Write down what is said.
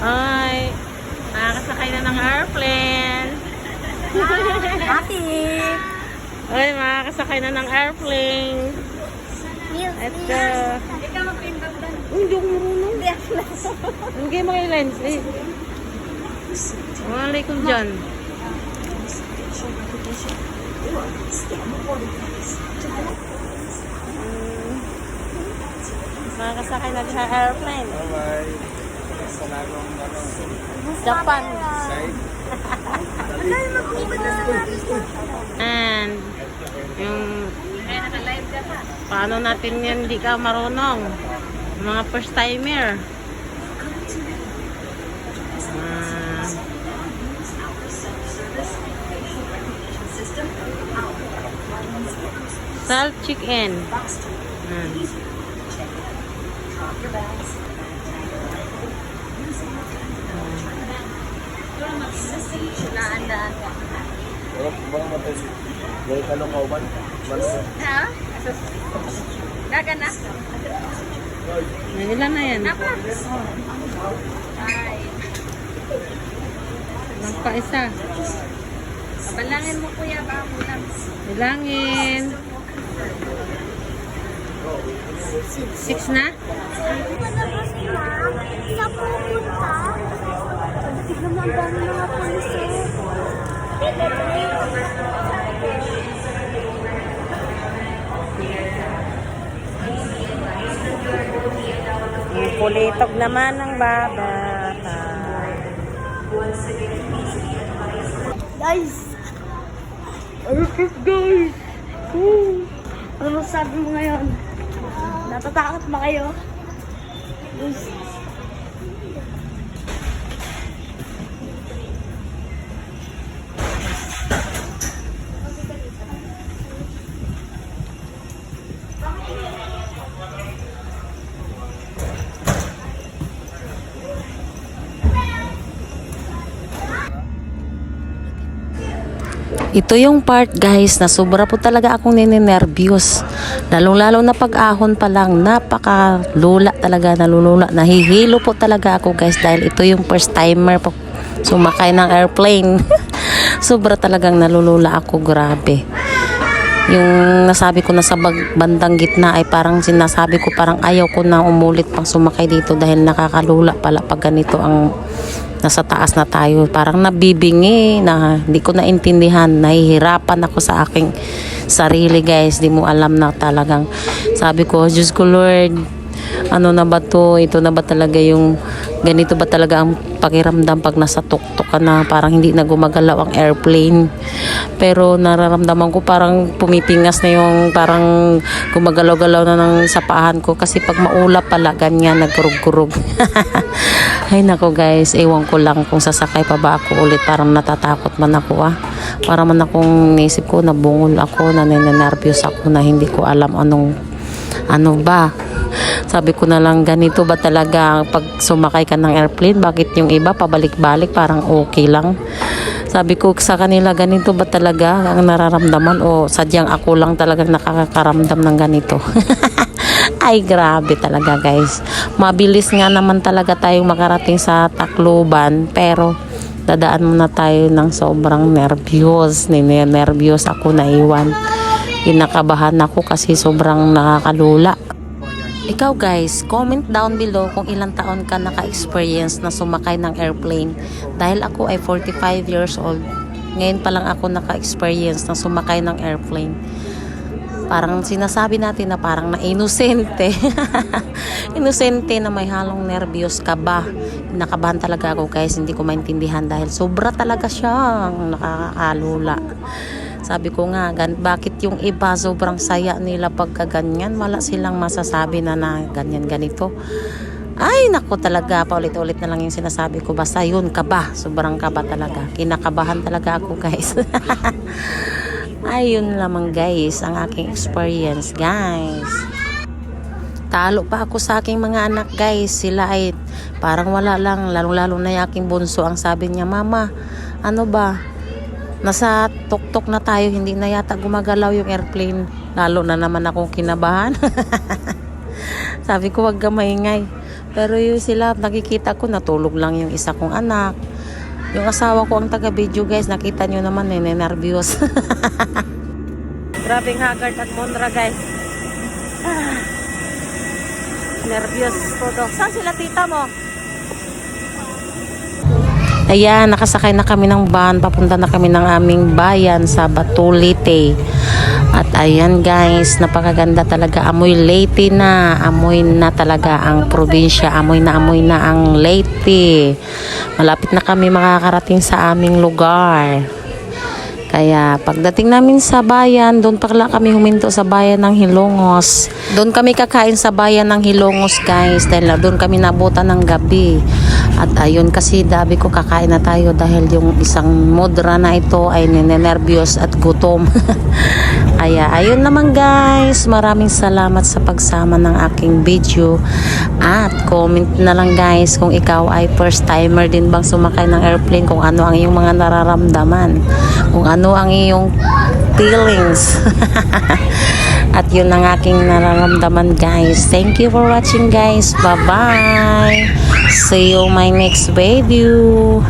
Ay, nakakasakay na ng airplane. Ate! Ay, makakasakay na ng airplane. Ito. Ikaw magpindot doon. Hindi ako marunong. Hindi ako lang. Hindi mo kayo lens. Eh. Malay ko dyan. Makakasakay na sa airplane. Bye-bye. Sa lagong Japan. side. And yung paano natin yan hindi ka marunong. Mga first timer. Salt chicken. Naandaan ka. Pero kumang matas. Gaya ka nung kauban. Ha? Daga na? Ilan na yan? Napa? Ay. Lang pa isa. Balangin mo kuya ba muna? Bilangin. 6 na? Sa pupunta. Tignan mo ang dami mga pulis. Pulitog naman ng baba. Guys! Guys! Ano sabi mo ngayon? Natatakot ba kayo? Guys! Ito yung part guys na sobra po talaga akong ninenervyos. Lalong-lalo na pag-ahon pa lang, napaka-lula talaga, nalulula. Nahihilo po talaga ako guys dahil ito yung first timer po sumakay ng airplane. Sobra talagang nalulula ako, grabe. Yung nasabi ko na sa bandang gitna ay parang sinasabi ko parang ayaw ko na umulit pang sumakay dito dahil nakakalula pala pag ganito ang nasa taas na tayo. Parang nabibingi na hindi ko naintindihan. Nahihirapan ako sa aking sarili guys. Di mo alam na talagang sabi ko, Diyos ko Lord, ano na ba to? Ito na ba talaga yung ganito ba talaga ang pakiramdam pag nasa tuktok ka na parang hindi na gumagalaw ang airplane. Pero nararamdaman ko parang pumipingas na yung parang gumagalaw-galaw na ng sapahan ko kasi pag maulap pala ganyan nagkurug-kurug. Ay nako guys, ewan ko lang kung sasakay pa ba ako ulit. Parang natatakot man ako Parang man akong naisip ko, nabungol ako, nanenervyos ako na hindi ko alam ano ba. Sabi ko na lang, ganito ba talaga pag sumakay ka ng airplane? Bakit yung iba pabalik-balik parang okay lang? Sabi ko sa kanila, ganito ba talaga ang nararamdaman o sadyang ako lang talagang nakakaramdam ng ganito? Ay grabe talaga guys. Mabilis nga naman talaga tayong makarating sa Tacloban pero dadaan muna tayo ng sobrang nervyos. Nervyos ako, naiwan. Kinakabahan ako kasi sobrang nakakalula. Ikaw guys, comment down below kung ilang taon ka naka-experience na sumakay ng airplane. Dahil ako ay 45 years old. Ngayon pa lang ako naka-experience na sumakay ng airplane. Parang sinasabi natin na parang na-inosente. Inosente na may halong nervyos ka ba. Nakabahan talaga ako guys, hindi ko maintindihan dahil sobra talaga siyang nakakalula. Sabi ko nga, bakit yung iba sobrang saya nila pagka ganyan? Wala silang masasabi na ganyan ganito. Ay, nako talaga, paulit-ulit na lang yung sinasabi ko. Basta yun, kaba. Sobrang kaba talaga. Kinakabahan talaga ako guys. Ayun lamang guys, ang aking experience guys. Talo pa ako sa aking mga anak guys. Sila ay parang wala lang. Lalong-lalo na yung aking bunso. Ang sabi niya, Mama, ano ba? Nasa tuktok na tayo, hindi na yata gumagalaw yung airplane. Lalo na naman akong kinabahan. Sabi ko, wag ka maingay. Pero yung sila, nakikita ko, natulog lang yung isa kong anak. Yung asawa ko ang taga-video guys, nakita nyo naman, nervyos. Grabing haggard at Monra guys. Nervyos todo. Saan sila tita mo? Ayan, nakasakay na kami ng van. Papunta na kami ng aming bayan sa Batu Leyte. At ayan guys, napakaganda talaga. Amoy Leyte na. Amoy na talaga ang probinsya. Amoy na ang Leyte. Malapit na kami makakarating sa aming lugar. Kaya pagdating namin sa bayan, doon pala kami huminto sa bayan ng Hilongos. Doon kami kakain sa bayan ng Hilongos guys, dahil doon kami nabutan ng gabi. At ayun kasi dabi ko kakain na tayo dahil yung isang mudra na ito ay ninenervyos at gutom. Kaya ayun naman guys, maraming salamat sa pagsama ng aking video. At comment na lang guys kung ikaw ay first timer din bang sumakay ng airplane, kung ano ang iyong mga nararamdaman, kung ano ang iyong feelings. At yun ang aking nararamdaman guys. Thank you for watching guys. Bye bye. See you my next video.